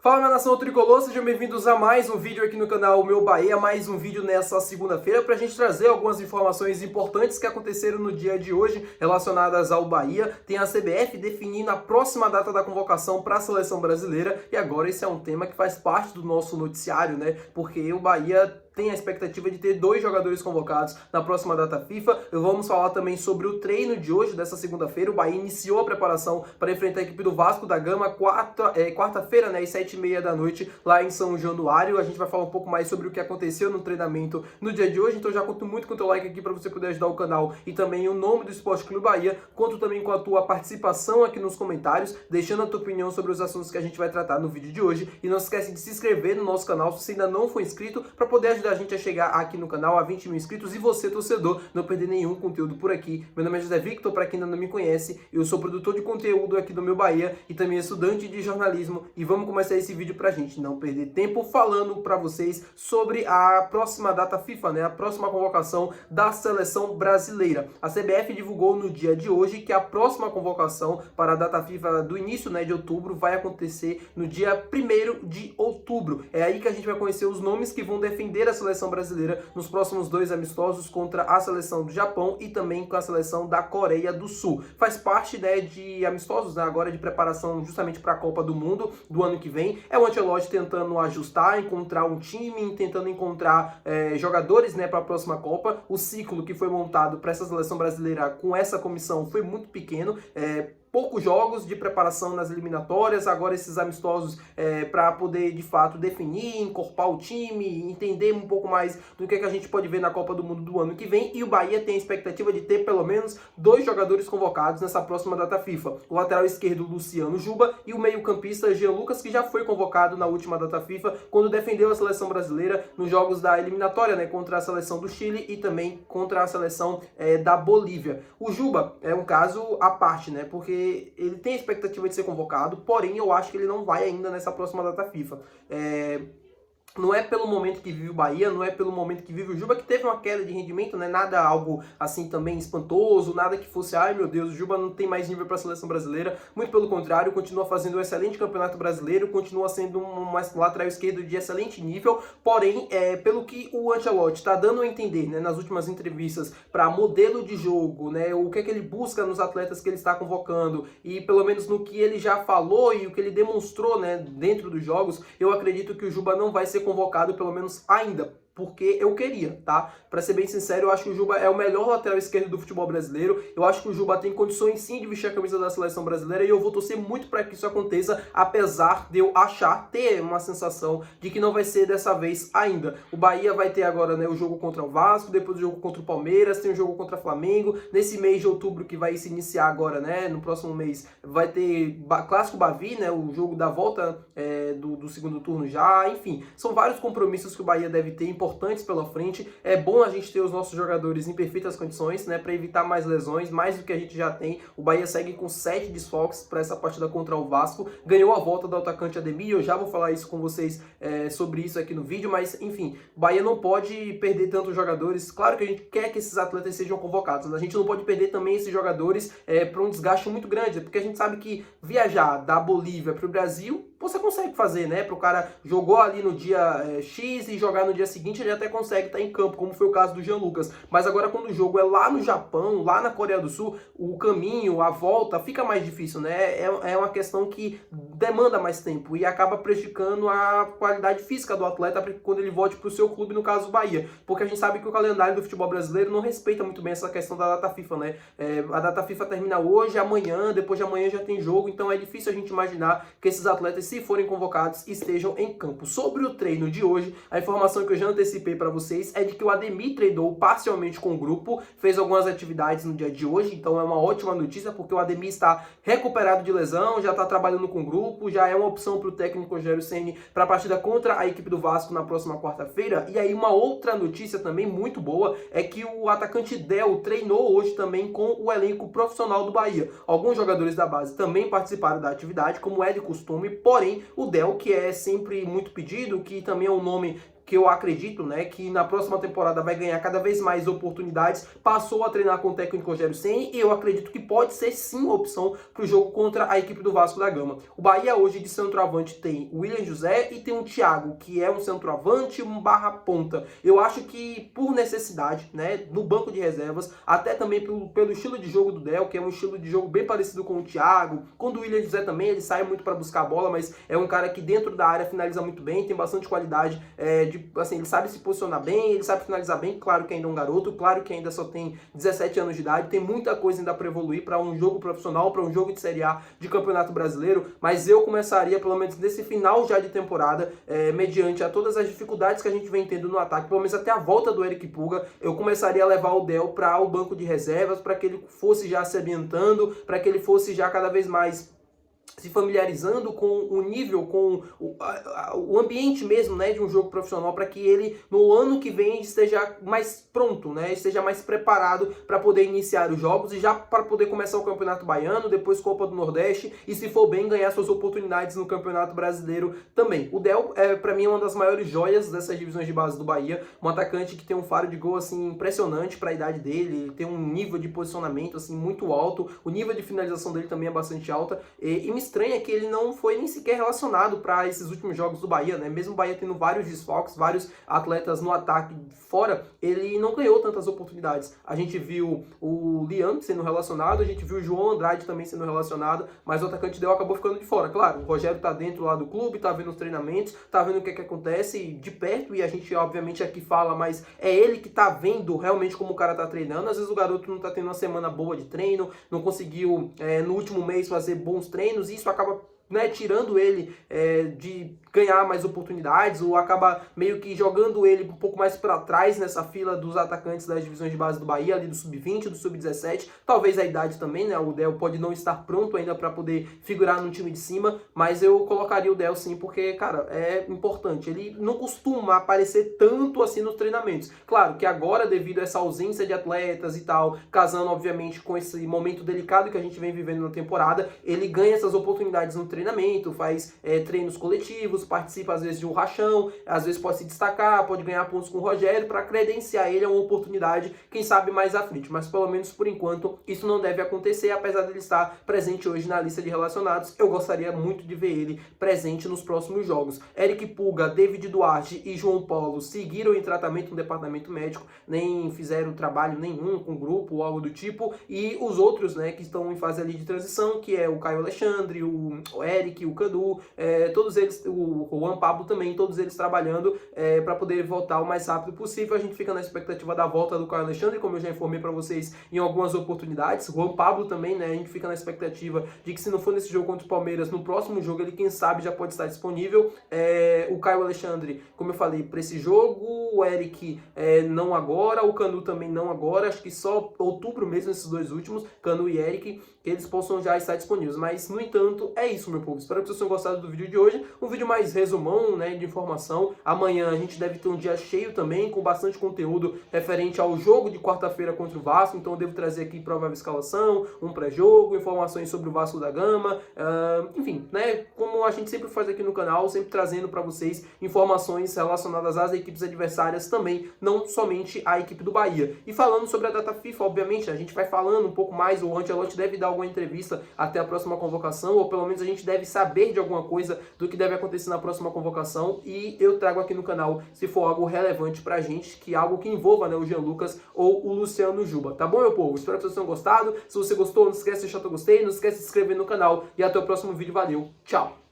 Fala, minha nação tricolor, sejam bem-vindos a mais um vídeo aqui no canal Meu Bahia, mais um vídeo nessa segunda-feira para a gente trazer algumas informações importantes que aconteceram no dia de hoje relacionadas ao Bahia. Tem a CBF definindo a próxima data da convocação para a seleção brasileira e agora esse é um tema que faz parte do nosso noticiário, né? Porque o Bahia tem a expectativa de ter 2 jogadores convocados na próxima data FIFA. Vamos falar também sobre o treino de hoje, dessa segunda-feira. O Bahia iniciou a preparação para enfrentar a equipe do Vasco da Gama quarta-feira, né, às 7h30 da noite, lá em São Januário. A gente vai falar um pouco mais sobre o que aconteceu no treinamento no dia de hoje. Então já conto muito com o teu like aqui para você poder ajudar o canal e também o nome do Esporte Clube Bahia. Conto também com a tua participação aqui nos comentários, deixando a tua opinião sobre os assuntos que a gente vai tratar no vídeo de hoje. E não se esquece de se inscrever no nosso canal se você ainda não for inscrito, para poder ajudar a gente a chegar aqui no canal a 20 mil inscritos e você, torcedor, não perder nenhum conteúdo por aqui. Meu nome é José Victor, para quem ainda não me conhece, eu sou produtor de conteúdo aqui do Meu Bahia e também estudante de jornalismo, e vamos começar esse vídeo pra gente não perder tempo falando para vocês sobre a próxima data FIFA, né, a próxima convocação da seleção brasileira. A CBF divulgou no dia de hoje que a próxima convocação para a data FIFA do início, né, de outubro vai acontecer no dia 1º de outubro. É aí que a gente vai conhecer os nomes que vão defender a seleção brasileira nos próximos 2 amistosos contra a seleção do Japão e também com a seleção da Coreia do Sul. Faz parte, né, de amistosos, né, agora de preparação justamente para a Copa do Mundo do ano que vem. É o Ancelotti tentando ajustar, encontrar um time, tentando encontrar jogadores, né, para a próxima Copa. O ciclo que foi montado para essa seleção brasileira com essa comissão foi muito pequeno. Poucos jogos de preparação nas eliminatórias, agora esses amistosos para poder de fato definir, encorpar o time, entender um pouco mais do que a gente pode ver na Copa do Mundo do ano que vem. E o Bahia tem a expectativa de ter pelo menos 2 jogadores convocados nessa próxima data FIFA: o lateral esquerdo Luciano Juba e o meio-campista Jean Lucas, que já foi convocado na última data FIFA quando defendeu a seleção brasileira nos jogos da eliminatória, né, contra a seleção do Chile e também contra a seleção da Bolívia. O Juba é um caso à parte, né, porque ele tem a expectativa de ser convocado, porém eu acho que ele não vai ainda nessa próxima data FIFA. Não é pelo momento que vive o Bahia, não é pelo momento que vive o Juba, que teve uma queda de rendimento, né? Nada algo assim também espantoso, nada que fosse, ai meu Deus, o Juba não tem mais nível para a seleção brasileira. Muito pelo contrário, continua fazendo um excelente campeonato brasileiro, continua sendo um lateral esquerdo de excelente nível, porém, pelo que o Ancelotti está dando a entender, né, nas últimas entrevistas para modelo de jogo, né, o que é que ele busca nos atletas que ele está convocando e pelo menos no que ele já falou e o que ele demonstrou, né, dentro dos jogos, eu acredito que o Juba não vai ser convocado, pelo menos ainda, porque eu queria, tá? Pra ser bem sincero, eu acho que o Juba é o melhor lateral esquerdo do futebol brasileiro. Eu acho que o Juba tem condições sim de vestir a camisa da seleção brasileira e eu vou torcer muito para que isso aconteça, apesar de eu ter uma sensação de que não vai ser dessa vez ainda. O Bahia vai ter agora, né, o jogo contra o Vasco, depois o jogo contra o Palmeiras, tem o jogo contra o Flamengo. Nesse mês de outubro que vai se iniciar agora, né, no próximo mês, vai ter Clássico Bavi, né, o jogo da volta do segundo turno já. Enfim, são vários compromissos que o Bahia deve ter importantes pela frente. É bom a gente ter os nossos jogadores em perfeitas condições, né, para evitar mais lesões, mais do que a gente já tem. O Bahia segue com 7 desfalques para essa partida contra o Vasco. Ganhou a volta do atacante Ademir, eu já vou falar isso com vocês sobre isso aqui no vídeo, mas enfim, o Bahia não pode perder tantos jogadores. Claro que a gente quer que esses atletas sejam convocados, mas a gente não pode perder também esses jogadores para um desgaste muito grande, porque a gente sabe que viajar da Bolívia para o Brasil você consegue fazer, né? Para o cara jogou ali no dia X e jogar no dia seguinte, ele até consegue estar em campo, como foi o caso do Jean Lucas. Mas agora quando o jogo é lá no Japão, lá na Coreia do Sul, o caminho, a volta, fica mais difícil, né? É uma questão que demanda mais tempo e acaba prejudicando a qualidade física do atleta quando ele volte para o seu clube, no caso o Bahia. Porque a gente sabe que o calendário do futebol brasileiro não respeita muito bem essa questão da data FIFA, né? A data FIFA termina hoje, amanhã, depois de amanhã já tem jogo, então é difícil a gente imaginar que esses atletas, se forem convocados, estejam em campo. Sobre o treino de hoje, a informação que eu já antecipei para vocês é de que o Ademir treinou parcialmente com o grupo, fez algumas atividades no dia de hoje, então é uma ótima notícia, porque o Ademir está recuperado de lesão, já está trabalhando com o grupo, já é uma opção para o técnico Rogério Ceni para a partida contra a equipe do Vasco na próxima quarta-feira. E aí uma outra notícia também muito boa é que o atacante Del treinou hoje também com o elenco profissional do Bahia. Alguns jogadores da base também participaram da atividade, como é de costume, porém o Del, que é sempre muito pedido, que também é um nome que eu acredito, né, que na próxima temporada vai ganhar cada vez mais oportunidades, passou a treinar com o técnico Rogério Ceni e eu acredito que pode ser sim uma opção para o jogo contra a equipe do Vasco da Gama. O Bahia hoje de centroavante tem o William José e tem um Thiago, que é um centroavante, um barra ponta. Eu acho que por necessidade, né, no banco de reservas, até também pelo estilo de jogo do Del, que é um estilo de jogo bem parecido com o Thiago, quando o William José também, ele sai muito para buscar a bola, mas é um cara que dentro da área finaliza muito bem, tem bastante qualidade, assim, ele sabe se posicionar bem, ele sabe finalizar bem, claro que ainda é um garoto, claro que ainda só tem 17 anos de idade, tem muita coisa ainda para evoluir para um jogo profissional, para um jogo de Série A de Campeonato Brasileiro, mas eu começaria, pelo menos nesse final já de temporada, mediante a todas as dificuldades que a gente vem tendo no ataque, pelo menos até a volta do Eric Pulga, eu começaria a levar o Del para o banco de reservas, para que ele fosse já se ambientando, para que ele fosse já cada vez mais se familiarizando com o nível, com o ambiente mesmo, né, de um jogo profissional, para que ele no ano que vem esteja mais pronto, né, esteja mais preparado para poder iniciar os jogos e já para poder começar o Campeonato Baiano, depois Copa do Nordeste e, se for bem, ganhar suas oportunidades no Campeonato Brasileiro também. O Del, para mim, é uma das maiores joias dessas divisões de base do Bahia, um atacante que tem um faro de gol assim impressionante para a idade dele, ele tem um nível de posicionamento assim muito alto, o nível de finalização dele também é bastante alta e me estranha que ele não foi nem sequer relacionado para esses últimos jogos do Bahia, né? Mesmo o Bahia tendo vários desfalques, vários atletas no ataque fora, ele não ganhou tantas oportunidades. A gente viu o Lian sendo relacionado, a gente viu o João Andrade também sendo relacionado, mas o atacante Del acabou ficando de fora. Claro, o Rogério tá dentro lá do clube, tá vendo os treinamentos, tá vendo o que acontece de perto e a gente obviamente aqui fala, mas é ele que tá vendo realmente como o cara tá treinando. Às vezes o garoto não tá tendo uma semana boa de treino, não conseguiu no último mês fazer bons treinos, e isso acaba, né, tirando ele de ganhar mais oportunidades, ou acaba meio que jogando ele um pouco mais para trás nessa fila dos atacantes das divisões de base do Bahia, ali do Sub-20, do Sub-17, talvez a idade também, né, o Del pode não estar pronto ainda para poder figurar no time de cima, mas eu colocaria o Del sim, porque, cara, é importante, ele não costuma aparecer tanto assim nos treinamentos, claro que agora, devido a essa ausência de atletas e tal, casando obviamente com esse momento delicado que a gente vem vivendo na temporada, ele ganha essas oportunidades no treinamento, faz treinos coletivos, participa às vezes de um rachão, às vezes pode se destacar, pode ganhar pontos com o Rogério para credenciar ele a uma oportunidade, quem sabe mais à frente, mas pelo menos por enquanto isso não deve acontecer, apesar dele estar presente hoje na lista de relacionados. Eu gostaria muito de ver ele presente nos próximos jogos. Eric Pulga, David Duarte e João Paulo seguiram em tratamento no departamento médico, nem fizeram trabalho nenhum com grupo ou algo do tipo, e os outros, né, que estão em fase ali de transição, que é o Caio Alexandre, o Eric, o Cadu, todos eles, o Juan Pablo também, todos eles trabalhando para poder voltar o mais rápido possível. A gente fica na expectativa da volta do Caio Alexandre, como eu já informei para vocês em algumas oportunidades. O Juan Pablo também, né, a gente fica na expectativa de que, se não for nesse jogo contra o Palmeiras, no próximo jogo ele, quem sabe, já pode estar disponível. O Caio Alexandre, como eu falei, para esse jogo, o Eric não agora, o Canu também não agora, acho que só outubro mesmo, esses dois últimos, Canu e Eric, que eles possam já estar disponíveis. Mas, no entanto, é isso, meu povo. Espero que vocês tenham gostado do vídeo de hoje. Um vídeo mais resumão, né, de informação. Amanhã a gente deve ter um dia cheio também, com bastante conteúdo referente ao jogo de quarta-feira contra o Vasco. Então eu devo trazer aqui provável escalação, um pré-jogo, informações sobre o Vasco da Gama. Enfim, né, como a gente sempre faz aqui no canal, sempre trazendo para vocês informações relacionadas às equipes adversárias também, não somente à equipe do Bahia. E falando sobre a data FIFA, obviamente, a gente vai falando um pouco mais, o Ancelotti deve dar alguma entrevista até a próxima convocação, ou pelo menos a gente deve saber de alguma coisa do que deve acontecer na próxima convocação, e eu trago aqui no canal se for algo relevante pra gente, que algo que envolva, né, o Jean Lucas ou o Luciano Juba, tá bom, meu povo? Espero que vocês tenham gostado. Se você gostou, não esquece de deixar o gostei, não esquece de se inscrever no canal, e até o próximo vídeo. Valeu, tchau!